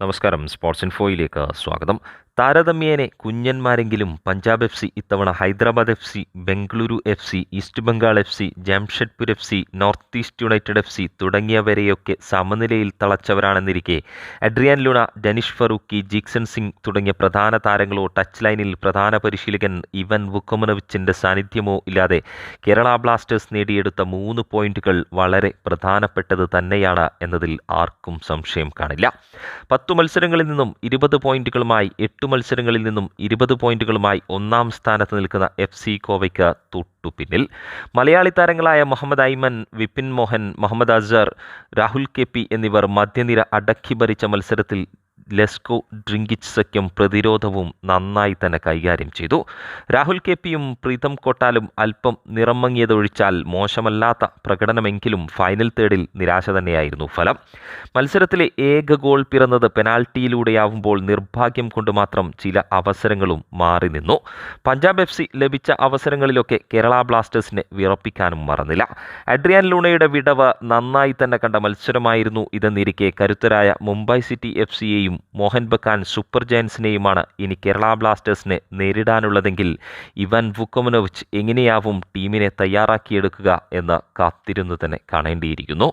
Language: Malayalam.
നമസ്കാരം. സ്പോർട്സ് ഇൻഫോയിലേക്ക് സ്വാഗതം. താരതമ്യേന കുഞ്ഞന്മാരെങ്കിലും പഞ്ചാബ് എഫ് സി ഇത്തവണ Hyderabad F C, Bengaluru F C, East Bengal F C, Jamshedpur F C, North East United F C തുടങ്ങിയവരെയൊക്കെ സമനിലയിൽ തളച്ചവരാണെന്നിരിക്കെ അഡ്രിയാൻ ലൂണ, ഡെനിഷ് ഫറൂഖി, ജീക്സൺ സിംഗ് തുടങ്ങിയ പ്രധാന താരങ്ങളോ ടച്ച് ലൈനിൽ പ്രധാന പരിശീലകൻ ഇവൻ വുക്കോമനോവിച്ചിൻ്റെ സാന്നിധ്യമോ ഇല്ലാതെ കേരള ബ്ലാസ്റ്റേഴ്സ് നേടിയെടുത്ത 3 പോയിന്റുകൾ വളരെ പ്രധാനപ്പെട്ടത് തന്നെയാണ് എന്നതിൽ ആർക്കും സംശയം കാണില്ല. 10 മത്സരങ്ങളിൽ നിന്നും 20 പോയിന്റുകളുമായി 8 മത്സരങ്ങളിൽ നിന്നും 20 പോയിന്റുകളുമായി ഒന്നാം സ്ഥാനത്ത് നിൽക്കുന്ന എഫ് സി ഗോവയ്ക്ക് തൊട്ടുപിന്നിൽ. മലയാളി താരങ്ങളായ മുഹമ്മദ് ഐമൻ, വിപിൻ മോഹൻ, മുഹമ്മദ് അസ്ഹർ, രാഹുൽ കെ.പി എന്നിവർ മധ്യനിര അടക്കി ഭരിച്ച മത്സരത്തിൽ ലെസ്കോ ഡ്രിങ്കിച്ച് സഖ്യം പ്രതിരോധവും നന്നായി തന്നെ കൈകാര്യം ചെയ്തു. രാഹുൽ കെ.പിയും പ്രീതം കോട്ടാലും അല്പം നിറം മങ്ങിയതൊഴിച്ചാൽ മോശമല്ലാത്ത പ്രകടനമെങ്കിലും ഫൈനൽ തേർഡിൽ നിരാശ തന്നെയായിരുന്നു ഫലം. മത്സരത്തിലെ ഏക ഗോൾ പിറന്നത് പെനാൽറ്റിയിലൂടെയാവുമ്പോൾ നിർഭാഗ്യം കൊണ്ട് മാത്രം ചില അവസരങ്ങളും മാറി നിന്നു. പഞ്ചാബ് എഫ് സി ലഭിച്ച അവസരങ്ങളിലൊക്കെ കേരള ബ്ലാസ്റ്റേഴ്സിനെ വിറപ്പിക്കാനും മറന്നില്ല. അഡ്രിയാൻ ലൂണയുടെ വിടവ് നന്നായി തന്നെ കണ്ട മത്സരമായിരുന്നു ഇതെന്നിരിക്കെ കരുത്തരായ മുംബൈ സിറ്റി എഫ് സിയെയും മോഹൻ ബഗാൻ സൂപ്പർ ജയൻസിനെയുമാണ് ഇനി കേരള ബ്ലാസ്റ്റേഴ്സിനെ നേരിടാനുള്ളതെങ്കിൽ ഇവൻ വുക്കോമനോവിച്ച് എങ്ങനെയാവും ടീമിനെ തയ്യാറാക്കിയെടുക്കുക എന്ന് കാത്തിരുന്നു തന്നെ കാണേണ്ടിയിരിക്കുന്നു.